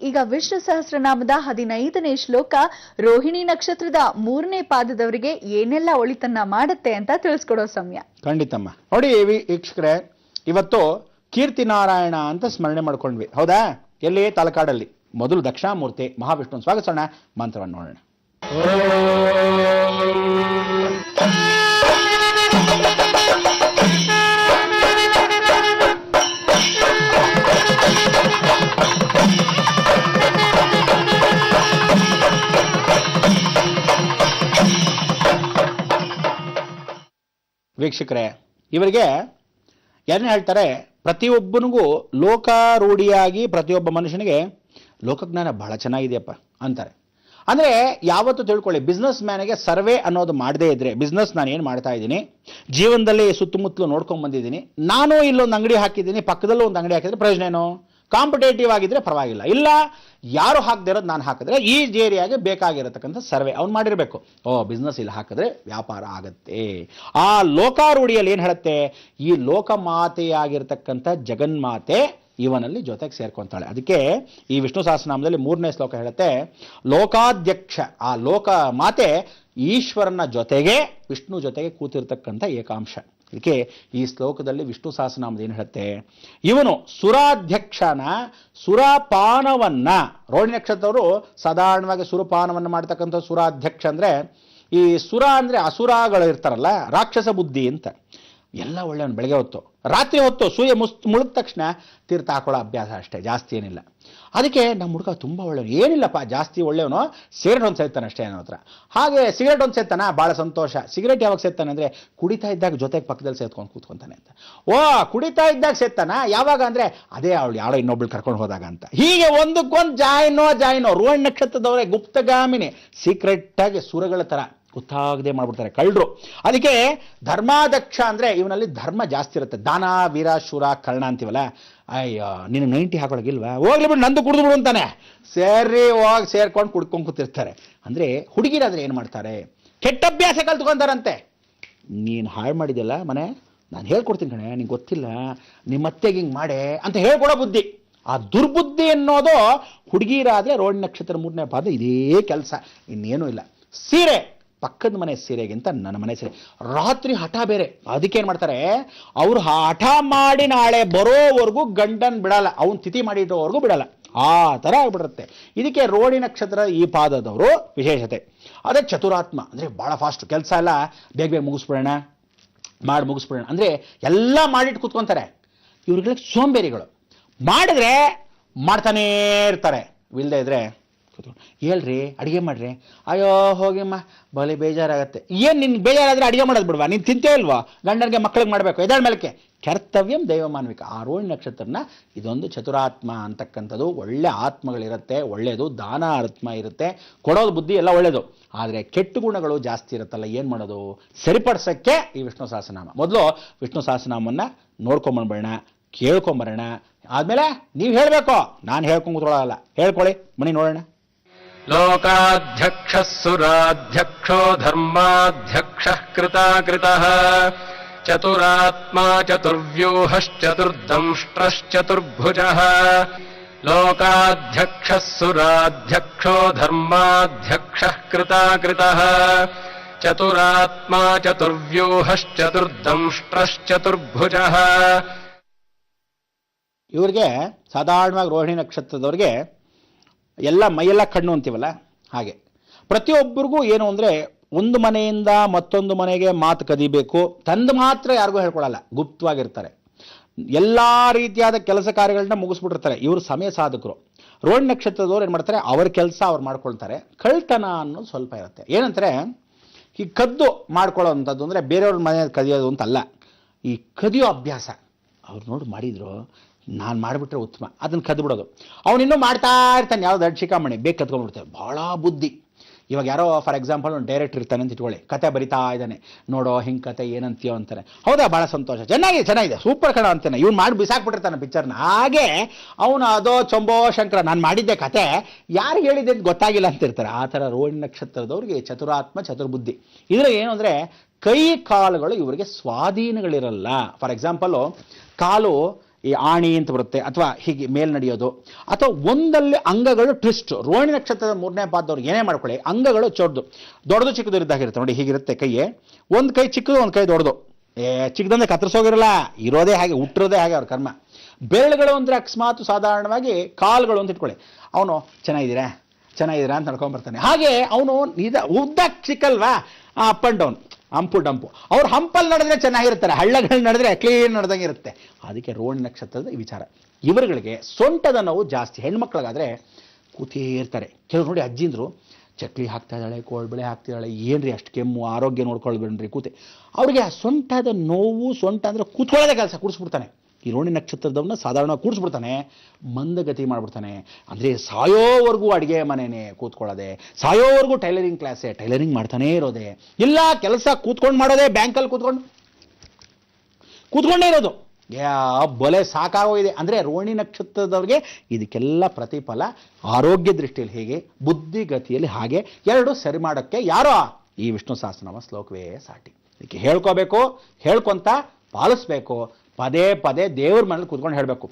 ಈಗ ವಿಷ್ಣು ಸಹಸ್ರನಾಮದ 15ನೇ ಶ್ಲೋಕ ರೋಹಿಣಿ ನಕ್ಷತ್ರದ 3ನೇ ಪಾದದವರಿಗೆ ಏನೆಲ್ಲ ಒಳಿತನ್ನ ಮಾಡುತ್ತೆ ಅಂತ ತಿಳಿಸ್ಕೊಡೋ ಸಮಯ. ಖಂಡಿತಮ್ಮ. ನೋಡಿ ವೀಕ್ಷಕರೇ, ಇವತ್ತು ಕೀರ್ತಿ ನಾರಾಯಣ ಅಂತ ಸ್ಮರಣೆ ಮಾಡ್ಕೊಂಡ್ವಿ, ಹೌದಾ? ಎಲ್ಲಿ? ತಲಕಾಡಲ್ಲಿ. ಮೊದಲು ದಕ್ಷಿಣಾಮೂರ್ತಿ ಮಹಾವಿಷ್ಣು ಸ್ವಾಗತಿಸೋಣ, ಮಂತ್ರವನ್ನು ನೋಡೋಣ. ವೀಕ್ಷಕರೇ, ಇವರಿಗೆ ಏನೇ ಹೇಳ್ತಾರೆ, ಪ್ರತಿಯೊಬ್ಬನಿಗೂ ಲೋಕಾರೂಢಿಯಾಗಿ ಪ್ರತಿಯೊಬ್ಬ ಮನುಷ್ಯನಿಗೆ ಲೋಕಜ್ಞಾನ ಬಹಳ ಚೆನ್ನಾಗಿದೆಯಪ್ಪ ಅಂತಾರೆ. ಅಂದರೆ ಯಾವತ್ತೂ ತಿಳ್ಕೊಳ್ಳಿ, ಬಿಸ್ನೆಸ್ ಮ್ಯಾನಿಗೆ ಸರ್ವೆ ಅನ್ನೋದು ಮಾಡದೇ ಇದ್ರೆ, ಬಿಸ್ನೆಸ್ ನಾನು ಏನು ಮಾಡ್ತಾ ಇದ್ದೀನಿ, ಜೀವನದಲ್ಲಿ ಸುತ್ತಮುತ್ತಲು ನೋಡ್ಕೊಂಡು ಬಂದಿದ್ದೀನಿ, ನಾನು ಇಲ್ಲೊಂದು ಅಂಗಡಿ ಹಾಕಿದ್ದೀನಿ, ಪಕ್ಕದಲ್ಲೂ ಒಂದು ಅಂಗಡಿ ಹಾಕಿದ್ರೆ ಪ್ರಯೋಜನ ಏನು? ಕಾಂಪಿಟೇಟಿವ್ ಆಗಿದ್ರೆ ಪರವಾಗಿಲ್ಲ, ಇಲ್ಲ ಯಾರು ಹಾಕದೇ ಇರೋದು ನಾನು ಹಾಕಿದ್ರೆ ಈ ಏರಿಯಾಗೆ ಬೇಕಾಗಿರತಕ್ಕಂಥ ಸರ್ವೆ ಅವ್ನು ಮಾಡಿರಬೇಕು. ಬಿಸ್ನೆಸ್ ಇಲ್ಲಿ ಹಾಕಿದ್ರೆ ವ್ಯಾಪಾರ ಆಗತ್ತೆ. ಆ ಲೋಕಾರೂಢಿಯಲ್ಲಿ ಏನು ಹೇಳುತ್ತೆ, ಈ ಲೋಕಮಾತೆಯಾಗಿರ್ತಕ್ಕಂಥ ಜಗನ್ಮಾತೆ ಇವನಲ್ಲಿ ಜೊತೆಗೆ ಸೇರ್ಕೊಂತಾಳೆ. ಅದಕ್ಕೆ ಈ ವಿಷ್ಣು ಸಹಸ್ರನಾಮದಲ್ಲಿ 3ನೇ ಶ್ಲೋಕ ಹೇಳುತ್ತೆ, ಲೋಕಾಧ್ಯಕ್ಷ, ಆ ಲೋಕ ಮಾತೆ ಈಶ್ವರನ ಜೊತೆಗೆ ವಿಷ್ಣು ಜೊತೆಗೆ ಕೂತಿರ್ತಕ್ಕಂಥ ಏಕಾಂಶ. ಅದಕ್ಕೆ ಈ ಶ್ಲೋಕದಲ್ಲಿ ವಿಷ್ಣು ಸಹಸ್ರನಾಮದ ಏನು ಹೇಳುತ್ತೆ, ಇವನು ಸುರಾಧ್ಯಕ್ಷನ ಸುರಪಾನವನ್ನ, ರೋಹಿಣಿ ನಕ್ಷತ್ರವರು ಸಾಧಾರಣವಾಗಿ ಸುರಪಾನವನ್ನು ಮಾಡ್ತಕ್ಕಂಥ ಸುರಾಧ್ಯಕ್ಷ ಅಂದರೆ, ಈ ಸುರ ಅಂದರೆ ಅಸುರಗಳು ಇರ್ತಾರಲ್ಲ, ರಾಕ್ಷಸ ಬುದ್ಧಿ ಅಂತ. ಎಲ್ಲ ಒಳ್ಳೆಯವನು. ಬೆಳಗ್ಗೆ ಹೊತ್ತು, ರಾತ್ರಿ ಹೊತ್ತು ಸೂರ್ಯ ಮುಳುದ ತಕ್ಷಣ ತೀರ್ಥ ಹಾಕೊಳ್ಳೋ ಅಭ್ಯಾಸ ಅಷ್ಟೇ, ಜಾಸ್ತಿ ಏನಿಲ್ಲ. ಅದಕ್ಕೆ ನಮ್ಮ ಹುಡುಗ ತುಂಬ ಒಳ್ಳೆಯವನು, ಏನಿಲ್ಲಪ್ಪ ಜಾಸ್ತಿ ಒಳ್ಳೆಯವನು, ಸಿಗರೇಟ್ ಒಂದು ಸೇರ್ತಾನೆ ಅಷ್ಟೇ ಅನ್ನೋ ಹತ್ರ. ಹಾಗೆ ಸಿಗರೇಟ್ ಒಂದು ಸೇರ್ತಾನ, ಭಾಳ ಸಂತೋಷ. ಸಿಗರೇಟ್ ಯಾವಾಗ ಸೇರ್ತಾನೆ ಅಂದರೆ, ಕುಡಿತಾ ಇದ್ದಾಗ ಜೊತೆಗೆ ಪಕ್ಕದಲ್ಲಿ ಸೇರ್ಕೊಂಡು ಕೂತ್ಕೊಂತಾನೆ ಅಂತ. ಕುಡಿತಾ ಇದ್ದಾಗ ಸೇರ್ತಾನ, ಯಾವಾಗ ಅಂದರೆ ಅದೇ ಅವಳು ಯಾರೋ ಇನ್ನೊಬ್ಳು ಕರ್ಕೊಂಡು ಹೋದಾಗ ಅಂತ. ಹೀಗೆ ಒಂದಕ್ಕೊಂದು ಜಾಯಿನೋ ರೋಹಿಣಿ ನಕ್ಷತ್ರದವರೇ ಗುಪ್ತಗಾಮಿನಿ, ಸೀಕ್ರೆಟ್ಟಾಗಿ ಸುರಗಳ ಥರ ಗೊತ್ತಾಗದೆ ಮಾಡ್ಬಿಡ್ತಾರೆ ಕಳ್ಳರು. ಅದಕ್ಕೆ ಧರ್ಮಾಧ್ಯಕ್ಷ ಅಂದರೆ ಇವನಲ್ಲಿ ಧರ್ಮ ಜಾಸ್ತಿ ಇರುತ್ತೆ. ದಾನ, ವೀರ, ಶೂರ, ಕರ್ಣ ಅಂತೀವಲ್ಲ, ಅಯ್ಯೋ ನಿನ್ನ 90 ಹಾಕೊಳಗಿಲ್ವಾ, ಹೋಗ್ಲಿ ಬಿಡು ನಂದು ಕುಡಿದು ಬಿಡು ಅಂತಾನೆ. ಸರಿ ಹೋಗಿ ಸೇರ್ಕೊಂಡು ಕುಡ್ಕೊಂಡು ಕೂತಿರ್ತಾರೆ. ಅಂದರೆ ಹುಡುಗಿರಾದ್ರೆ ಏನು ಮಾಡ್ತಾರೆ, ಕೆಟ್ಟ ಅಭ್ಯಾಸ ಕಲ್ತ್ಕೊಂತಾರಂತೆ. ನೀನು ಹಾಳು ಮಾಡಿದ್ಯಲ್ಲ ಮನೆ, ನಾನು ಹೇಳ್ಕೊಡ್ತೀನಿ ಕಣೆ, ನಿಂಗೆ ಗೊತ್ತಿಲ್ಲ, ನಿಮ್ಮ ಅತ್ತೆಗೆ ಹಿಂಗೆ ಮಾಡೆ ಅಂತ ಹೇಳ್ಕೊಡೋ ಬುದ್ಧಿ. ಆ ದುರ್ಬುದ್ಧಿ ಅನ್ನೋದು ಹುಡುಗಿರಾದರೆ ರೋಹಿಣಿ ನಕ್ಷತ್ರ 3ನೇ ಪಾದ ಇದೇ ಕೆಲಸ, ಇನ್ನೇನೂ ಇಲ್ಲ. ಸೀರೆ, ಪಕ್ಕದ ಮನೆ ಸೀರೆಗಿಂತ ನನ್ನ ಮನೆ ಸೀರೆ. ರಾತ್ರಿ ಹಠ ಬೇರೆ. ಅದಕ್ಕೇನು ಮಾಡ್ತಾರೆ, ಅವರು ಹಠ ಮಾಡಿ ನಾಳೆ ಬರೋವರೆಗೂ ಗಂಡನ್ ಬಿಡಲ್ಲ, ಅವನು ತಿಥಿ ಮಾಡಿರೋವರೆಗೂ ಬಿಡಲ್ಲ, ಆ ಥರ ಆಗ್ಬಿಡುತ್ತೆ. ಇದಕ್ಕೆ ರೋಹಿಣಿ ನಕ್ಷತ್ರ ಈ ಪಾದದವರು ವಿಶೇಷತೆ. ಅದೇ ಚತುರಾತ್ಮ ಅಂದರೆ ಭಾಳ ಫಾಸ್ಟ್ ಕೆಲಸ ಎಲ್ಲ ಬೇಗ ಮುಗಿಸ್ಬಿಡೋಣ, ಮುಗಿಸ್ಬಿಡೋಣ ಅಂದರೆ ಎಲ್ಲ ಮಾಡಿಟ್ಟು ಕೂತ್ಕೊತಾರೆ. ಇವ್ರಿಗೆ ಸೋಂಬೇರಿಗಳು. ಮಾಡಿದ್ರೆ ಮಾಡ್ತಾನೇ ಇರ್ತಾರೆ, ಇಲ್ಲದೆ ಇದ್ರೆ ಹೇಳ್ರಿ ಅಡುಗೆ ಮಾಡ್ರಿ, ಅಯ್ಯೋ ಹೋಗಿಮ್ಮ ಬಲಿ ಬೇಜಾರಾಗತ್ತೆ. ಏನು ನಿನ್ಗೆ ಬೇಜಾರಾದರೆ ಅಡುಗೆ ಮಾಡೋದು ಬಿಡ್ವಾ, ನೀನು ತಿಂತೇ ಇಲ್ವಾ, ಗಂಡನಿಗೆ ಮಕ್ಕಳಿಗೆ ಮಾಡಬೇಕು, ಎದಾಳ ಮೇಲಕ್ಕೆ ಕರ್ತವ್ಯಂ ದೈವಮಾನ್ವಿಕ. ಆ ರೋಹಿಣಿ ನಕ್ಷತ್ರನ ಇದೊಂದು ಚತುರಾತ್ಮ ಅಂತಕ್ಕಂಥದ್ದು. ಒಳ್ಳೆ ಆತ್ಮಗಳಿರುತ್ತೆ, ಒಳ್ಳೆಯದು, ದಾನ ಆತ್ಮ ಇರುತ್ತೆ, ಕೊಡೋದು ಬುದ್ಧಿ ಎಲ್ಲ ಒಳ್ಳೆಯದು. ಆದರೆ ಕೆಟ್ಟು ಗುಣಗಳು ಜಾಸ್ತಿ ಇರುತ್ತಲ್ಲ, ಏನು ಮಾಡೋದು, ಸರಿಪಡಿಸೋಕ್ಕೆ ಈ ವಿಷ್ಣು ಸಹಸ್ರನಾಮ. ಮೊದಲು ವಿಷ್ಣು ಸಹಸ್ರನಾಮನ್ನು ನೋಡ್ಕೊಂಬಂದ್ಬೇಡ, ಕೇಳ್ಕೊಂಬರೋಣ, ಆದಮೇಲೆ ನೀವು ಹೇಳಬೇಕು, ನಾನು ಹೇಳ್ಕೊಂಡು ಕೂತ್ಕೊಳ್ಳೋಲ್ಲ. ಹೇಳ್ಕೊಳ್ಳಿ ಮನಿ ನೋಡೋಣ. ಲೋಕಾಧ್ಯಕ್ಷಃ ಸುರಾಧ್ಯಕ್ಷೋ ಧರ್ಮಾಧ್ಯಕ್ಷಃ ಕೃತಾಕೃತಃ ಚತುರಾತ್ಮಾ ಚತುರ್ವ್ಯೂಹಶ್ಚತುರ್ದಂಷ್ಟ್ರಶ್ಚತುರ್ಭುಜಃ ಲೋಕಾಧ್ಯಕ್ಷಃ ಸುರಾಧ್ಯಕ್ಷೋ ಧರ್ಮಾಧ್ಯಕ್ಷಃ ಕೃತಾಕೃತಃ ಚತುರಾತ್ಮಾ ಚತುರ್ವ್ಯೂಹಶ್ಚತುರ್ದಂಷ್ಟ್ರಶ್ಚತುರ್ಭುಜಃ. ಇವ್ರಿಗೆ ಸಾಧಾರಣವಾಗಿ ರೋಹಿಣಿ ನಕ್ಷತ್ರದವ್ರಿಗೆ ಎಲ್ಲ ಮೈಯೆಲ್ಲ ಕಣ್ಣು ಅಂತೀವಲ್ಲ ಹಾಗೆ. ಪ್ರತಿಯೊಬ್ಬರಿಗೂ ಏನು ಅಂದರೆ, ಒಂದು ಮನೆಯಿಂದ ಮತ್ತೊಂದು ಮನೆಗೆ ಮಾತು ಕದಿಬೇಕು, ತಂದು ಮಾತ್ರ ಯಾರಿಗೂ ಹೇಳ್ಕೊಳಲ್ಲ, ಗುಪ್ತವಾಗಿರ್ತಾರೆ. ಎಲ್ಲ ರೀತಿಯಾದ ಕೆಲಸ ಕಾರ್ಯಗಳನ್ನ ಮುಗಿಸ್ಬಿಟ್ಟಿರ್ತಾರೆ. ಇವರು ಸಮಯ ಸಾಧಕರು. ರೋಹಿಣಿ ನಕ್ಷತ್ರದವ್ರು ಏನು ಮಾಡ್ತಾರೆ, ಅವ್ರ ಕೆಲಸ ಅವ್ರು ಮಾಡ್ಕೊಳ್ತಾರೆ. ಕಳ್ತನ ಅನ್ನೋದು ಸ್ವಲ್ಪ ಇರುತ್ತೆ. ಏನಂತಾರೆ, ಈ ಕದ್ದು ಮಾಡ್ಕೊಳ್ಳೋ ಅಂಥದ್ದು ಅಂದರೆ ಬೇರೆಯವ್ರ ಮನೆ ಕದಿಯೋದು ಅಂತಲ್ಲ, ಈ ಕದಿಯೋ ಅಭ್ಯಾಸ ಅವ್ರು ನೋಡಿ ಮಾಡಿದ್ರು, ನಾನು ಮಾಡಿಬಿಟ್ರೆ ಉತ್ತಮ, ಅದನ್ನು ಕದ್ದು ಬಿಡೋದು. ಅವನಿನ್ನೂ ಮಾಡ್ತಾ ಇರ್ತಾನೆ, ಯಾವ್ದು ದೊಡ್ಡ ಶಿಖಾಮಣಿ ಬೇಗ ಕದ್ಕೊಂಡ್ಬಿಡ್ತಾರೆ. ಭಾಳ ಬುದ್ಧಿ. ಇವಾಗ ಯಾರೋ ಫಾರ್ ಎಕ್ಸಾಂಪಲ್ ಒಂದು ಡೈರೆಕ್ಟರ್ ಇರ್ತಾನೆ ಅಂತ ಇಟ್ಕೊಳ್ಳಿ, ಕತೆ ಬರಿತಾ ಇದ್ದಾನೆ, ನೋಡೋ ಹಿಂಗೆ ಕತೆ ಏನಂತೀಯೋ ಅಂತಾರೆ. ಹೌದಾ, ಭಾಳ ಸಂತೋಷ, ಚೆನ್ನಾಗಿದೆ, ಸೂಪರ್ ಕಣ ಅಂತಾನೆ. ಇವ್ನು ಮಾಡಿ ಬಿಸಾಕ್ಬಿಟ್ಟಿರ್ತಾನೆ ಪಿಕ್ಚರ್ನ. ಹಾಗೆ ಅವನು ಅದೋ ಚಂಬೋ ಶಂಕರ, ನಾನು ಮಾಡಿದ್ದೆ ಕತೆ, ಯಾರಿಗೆ ಹೇಳಿದ್ದೆ ಅಂತ ಗೊತ್ತಾಗಿಲ್ಲ ಅಂತಿರ್ತಾರೆ. ಆ ಥರ ರೋಹಿಣಿ ನಕ್ಷತ್ರದವ್ರಿಗೆ ಚತುರಾತ್ಮ ಚತುರ್ಬುದ್ಧಿ. ಇದ್ರ ಏನು ಅಂದರೆ, ಕೈ ಕಾಲುಗಳು ಇವರಿಗೆ ಸ್ವಾಧೀನಗಳಿರಲ್ಲ. ಫಾರ್ ಎಕ್ಸಾಂಪಲು ಕಾಲು ಈ ಆಣಿ ಅಂತ ಬರುತ್ತೆ, ಅಥವಾ ಹೀಗೆ ಮೇಲ್ ನಡೆಯೋದು, ಅಥವಾ ಒಂದಲ್ಲಿ ಅಂಗಗಳು ಟ್ವಿಸ್ಟ್. ರೋಹಿಣಿ ನಕ್ಷತ್ರದ 3ನೇ ಪಾದದವ್ರು ಏನೇ ಮಾಡ್ಕೊಳ್ಳಿ, ಅಂಗಗಳು ದೊಡ್ಡದು ಚಿಕ್ಕದು ಇದ್ದಾಗಿರುತ್ತೆ ನೋಡಿ. ಹೀಗಿರುತ್ತೆ ಕೈಯೇ, ಒಂದು ಕೈ ಚಿಕ್ಕದು ಒಂದು ಕೈ ದೊಡ್ಡದು. ಚಿಕ್ಕದಂದ್ರೆ ಕತ್ತರಿಸೋಗಿರಲ್ಲ, ಇರೋದೇ ಹಾಗೆ, ಹುಟ್ಟಿರೋದೇ ಹಾಗೆ ಅವ್ರ ಕರ್ಮ. ಬೆರಳುಗಳು ಅಂದರೆ ಅಕಸ್ಮಾತ್ ಸಾಧಾರಣವಾಗಿ ಕಾಲುಗಳು ಅಂತ ಇಟ್ಕೊಳ್ಳಿ, ಅವನು ಚೆನ್ನಾಗಿದ್ದೀರಾ ಅಂತ ನಡ್ಕೊಂಡ್ಬರ್ತಾನೆ. ಹಾಗೆ ಅವನು ಉದ್ದ ಚಿಕ್ಕಲ್ವಾ, up and down, hump dump. ಅವ್ರು ಹಂಪಲ್ಲಿ ನಡೆದ್ರೆ ಚೆನ್ನಾಗಿರ್ತಾರೆ, ಹಳ್ಳಗಳು ನಡೆದ್ರೆ ಕ್ಲೀನ್ ನಡೆದಂಗೆ ಇರುತ್ತೆ. ಅದಕ್ಕೆ ರೋಹಿಣಿ ನಕ್ಷತ್ರದ ವಿಚಾರ. ಇವರುಗಳಿಗೆ ಸೊಂಟದ ನೋವು ಜಾಸ್ತಿ. ಹೆಣ್ಮಕ್ಳಿಗಾದ್ರೆ ಕೂತೇ ಇರ್ತಾರೆ. ಕೆಲವು ನೋಡಿ ಅಜ್ಜಿಂದ್ರು ಚಕ್ಲಿ ಹಾಕ್ತಾ ಇದ್ದಾಳೆ, ಕೋಳ್ಬಳೆ ಹಾಕ್ತಿದ್ದಾಳೆ, ಏನ್ರಿ ಅಷ್ಟು ಕೆಮ್ಮು, ಆರೋಗ್ಯ ನೋಡ್ಕೊಳ್ಬೇಡ್ರಿ ಕೂತೆ. ಅವ್ರಿಗೆ ಆ ಸೊಂಟದ ನೋವು, ಸೊಂಟ ಅಂದರೆ ಕೂತ್ಕೊಳ್ಳೋದೇ ಕೆಲಸ, ಕೂಡಿಸ್ಬಿಡ್ತಾನೆ. ಈ ರೋಹಿಣಿ ನಕ್ಷತ್ರದವನ್ನ ಸಾಧಾರಣ ಕೂಡಿಸ್ಬಿಡ್ತಾನೆ, ಮಂದಗತಿ ಮಾಡ್ಬಿಡ್ತಾನೆ. ಅಂದರೆ ಸಾಯೋವರೆಗೂ ಅಡುಗೆ ಮನೆಯೇ ಕೂತ್ಕೊಳ್ಳೋದೆ, ಸಾಯೋವರೆಗೂ ಟೈಲರಿಂಗ್ ಕ್ಲಾಸೇ, ಟೈಲರಿಂಗ್ ಮಾಡ್ತಾನೇ ಇರೋದೆ, ಇಲ್ಲ ಕೆಲಸ ಕೂತ್ಕೊಂಡು ಮಾಡೋದೇ, ಬ್ಯಾಂಕಲ್ಲಿ ಕೂತ್ಕೊಂಡೇ ಇರೋದು. ಬೊಲೆ ಸಾಕಾಗೋಗಿದೆ. ಅಂದರೆ ರೋಹಿಣಿ ನಕ್ಷತ್ರದವ್ರಿಗೆ ಇದಕ್ಕೆಲ್ಲ ಪ್ರತಿಫಲ ಆರೋಗ್ಯ ದೃಷ್ಟಿಯಲ್ಲಿ ಹೇಗೆ, ಬುದ್ಧಿಗತಿಯಲ್ಲಿ ಹಾಗೆ, ಎರಡು ಸರಿ ಮಾಡೋಕ್ಕೆ ಯಾರೋ ಈ ವಿಷ್ಣು ಸಹಸ್ರನಾಮ ಶ್ಲೋಕವೇ ಸಾಟಿ. ಇದಕ್ಕೆ ಹೇಳ್ಕೋಬೇಕು, ಹೇಳ್ಕೊಂತ ಪಾಲಿಸ್ಬೇಕು, ಪದೇ ಪದೇ ದೇವ್ರ ಮನೇಲಿ ಕೂತ್ಕೊಂಡು ಹೇಳಬೇಕು.